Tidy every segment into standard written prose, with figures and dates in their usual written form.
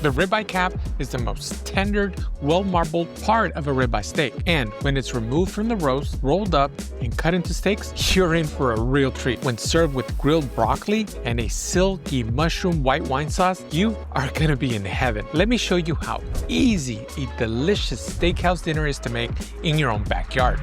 The ribeye cap is the most tender, well-marbled part of a ribeye steak, and when it's removed from the roast, rolled up, and cut into steaks, you're in for a real treat. When served with grilled broccoli and a silky mushroom white wine sauce, you are gonna be in heaven. Let me show you how easy a delicious steakhouse dinner is to make in your own backyard.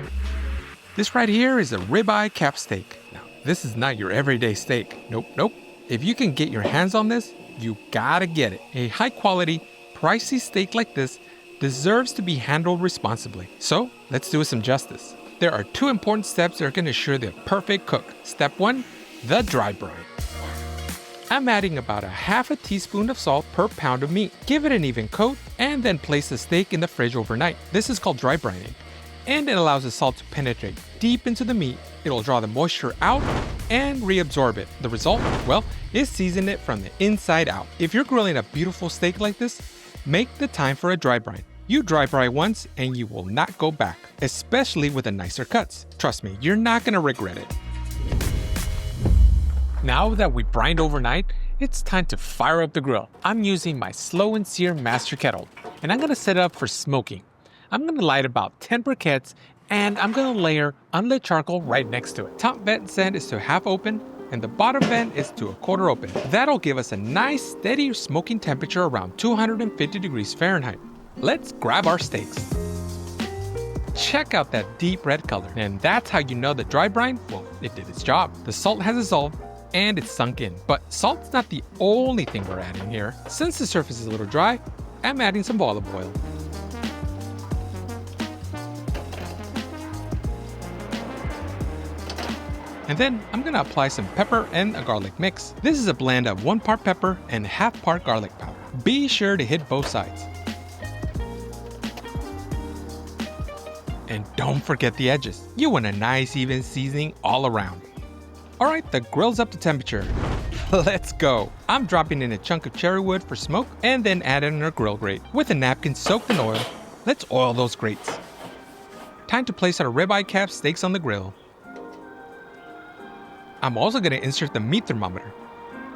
This right here is a ribeye cap steak. Now, this is not your everyday steak. Nope. If you can get your hands on this, you gotta get it. A high quality, pricey steak like this deserves to be handled responsibly. So let's do it some justice. There are 2 important steps that are gonna ensure the perfect cook. Step 1, the dry brine. I'm adding about a half a teaspoon of salt per pound of meat. Give it an even coat and then place the steak in the fridge overnight. This is called dry brining, and it allows the salt to penetrate deep into the meat. It'll draw the moisture out and reabsorb it. The result, well, is season it from the inside out. If you're grilling a beautiful steak like this, make the time for a dry brine. You dry brine once and you will not go back, especially with the nicer cuts. Trust me, you're not gonna regret it. Now that we brined overnight, it's time to fire up the grill. I'm using my slow and sear master kettle, and I'm gonna set it up for smoking. I'm gonna light about 10 briquettes, and I'm gonna layer unlit charcoal right next to it. Top vent set is to half open, and the bottom vent is to a quarter open. That'll give us a nice steady smoking temperature around 250 degrees Fahrenheit. Let's grab our steaks. Check out that deep red color, and that's how you know the dry brine, well, it did its job. The salt has dissolved, and it's sunk in. But salt's not the only thing we're adding here. Since the surface is a little dry, I'm adding some olive oil. And then I'm gonna apply some pepper and a garlic mix. This is a blend of 1 part pepper and half part garlic powder. Be sure to hit both sides. And don't forget the edges. You want a nice even seasoning all around. Alright, the grill's up to temperature. Let's go. I'm dropping in a chunk of cherry wood for smoke and then add in our grill grate. With a napkin soaked in oil, let's oil those grates. Time to place our ribeye cap steaks on the grill. I'm also going to insert the meat thermometer.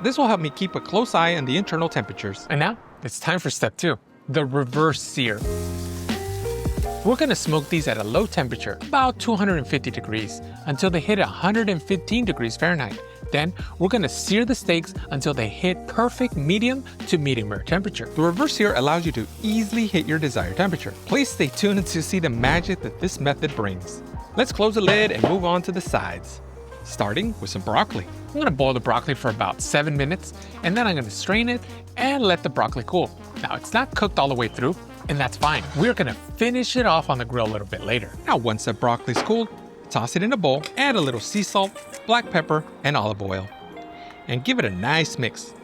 This will help me keep a close eye on the internal temperatures. And now, it's time for step 2, the reverse sear. We're going to smoke these at a low temperature, about 250 degrees, until they hit 115 degrees Fahrenheit. Then, we're going to sear the steaks until they hit perfect medium to medium rare temperature. The reverse sear allows you to easily hit your desired temperature. Please stay tuned to see the magic that this method brings. Let's close the lid and move on to the sides. Starting with some broccoli. I'm going to boil the broccoli for about 7 minutes, and then I'm going to strain it and let the broccoli cool. Now, it's not cooked all the way through, and that's fine. We're going to finish it off on the grill a little bit later. Now, once the broccoli's cooled, toss it in a bowl, add a little sea salt, black pepper, and olive oil, and give it a nice mix.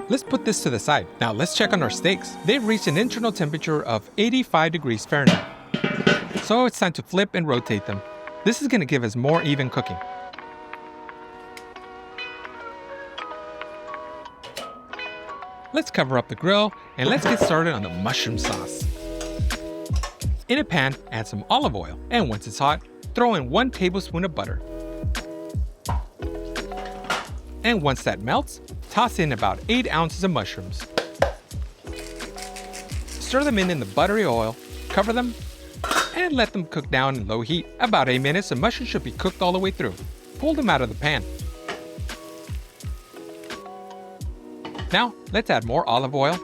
Let's put this to the side. Now, let's check on our steaks. They've reached an internal temperature of 85 degrees Fahrenheit. So it's time to flip and rotate them. This is going to give us more even cooking. Let's cover up the grill and let's get started on the mushroom sauce. In a pan, add some olive oil, and once it's hot, throw in 1 tablespoon of butter. And once that melts, toss in about 8 ounces of mushrooms. Stir them in the buttery oil, cover them, and let them cook down in low heat. About 8 minutes, the mushrooms should be cooked all the way through. Pull them out of the pan. Now, let's add more olive oil,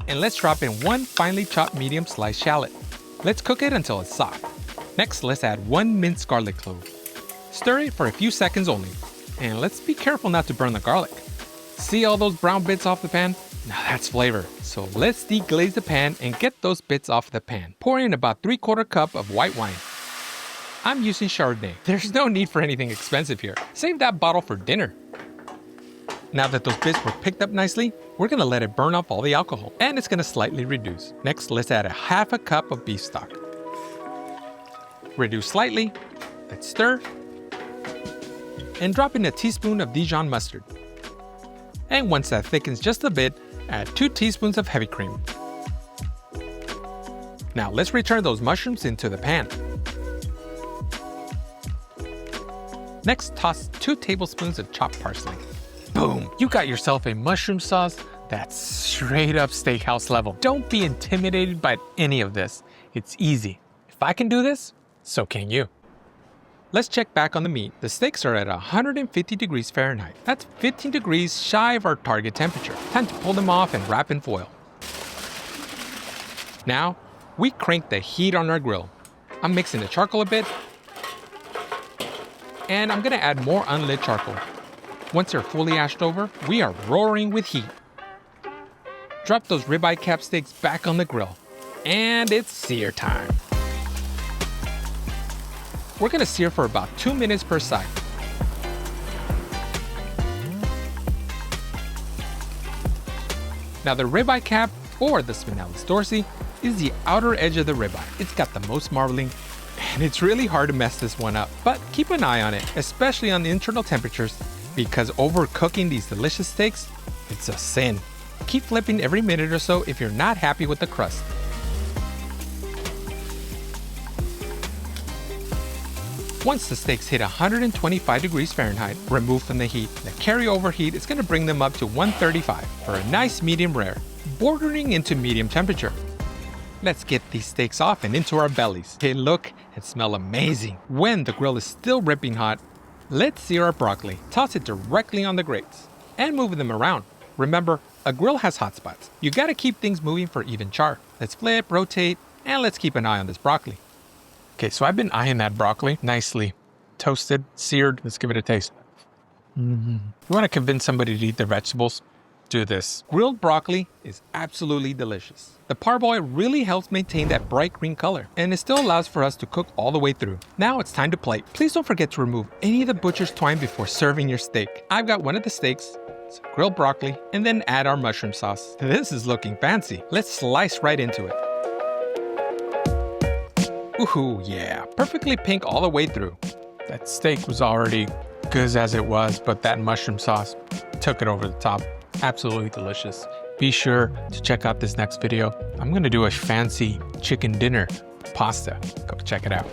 and let's drop in 1 finely chopped medium sliced shallot. Let's cook it until it's soft. Next, let's add 1 minced garlic clove. Stir it for a few seconds only, and let's be careful not to burn the garlic. See all those brown bits off the pan? Now that's flavor. So let's deglaze the pan and get those bits off the pan. Pour in about 3/4 cup of white wine. I'm using Chardonnay. There's no need for anything expensive here. Save that bottle for dinner. Now that those bits were picked up nicely, we're gonna let it burn off all the alcohol, and it's gonna slightly reduce. Next, let's add a 1/2 cup of beef stock. Reduce slightly, let's stir, and drop in a teaspoon of Dijon mustard. And once that thickens just a bit, add 2 teaspoons of heavy cream. Now let's return those mushrooms into the pan. Next, toss 2 tablespoons of chopped parsley. Boom! You got yourself a mushroom sauce That's straight up steakhouse level. Don't be intimidated by any of this. It's easy. If I can do this, so can you. Let's check back on the meat. The steaks are at 150 degrees Fahrenheit. That's 15 degrees shy of our target temperature. Time to pull them off and wrap in foil. Now, we crank the heat on our grill. I'm mixing the charcoal a bit, and I'm gonna add more unlit charcoal. Once they're fully ashed over, we are roaring with heat. Drop those ribeye cap steaks back on the grill, and it's sear time. We're gonna sear for about 2 minutes per side. Now the ribeye cap, or the spinalis dorsi, is the outer edge of the ribeye. It's got the most marbling, and it's really hard to mess this one up. But keep an eye on it, especially on the internal temperatures, because overcooking these delicious steaks, it's a sin. Keep flipping every minute or so if you're not happy with the crust. Once the steaks hit 125 degrees Fahrenheit, remove from the heat. The carryover heat is going to bring them up to 135 for a nice medium rare, bordering into medium temperature. Let's get these steaks off and into our bellies. They look and smell amazing. When the grill is still ripping hot, let's sear our broccoli. Toss it directly on the grates and move them around. Remember, a grill has hot spots. You gotta keep things moving for even char. Let's flip, rotate, and let's keep an eye on this broccoli. Okay, so I've been eyeing that broccoli. Nicely toasted, seared. Let's give it a taste. You wanna convince somebody to eat their vegetables? Do this. Grilled broccoli is absolutely delicious. The parboil really helps maintain that bright green color, and it still allows for us to cook all the way through. Now it's time to plate. Please don't forget to remove any of the butcher's twine before serving your steak. I've got one of the steaks, some grilled broccoli, and then add our mushroom sauce. This is looking fancy. Let's slice right into it. Woohoo, yeah, perfectly pink all the way through. That steak was already good as it was, but that mushroom sauce took it over the top. Absolutely delicious. Be sure to check out this next video. I'm gonna do a fancy chicken dinner pasta. Go check it out.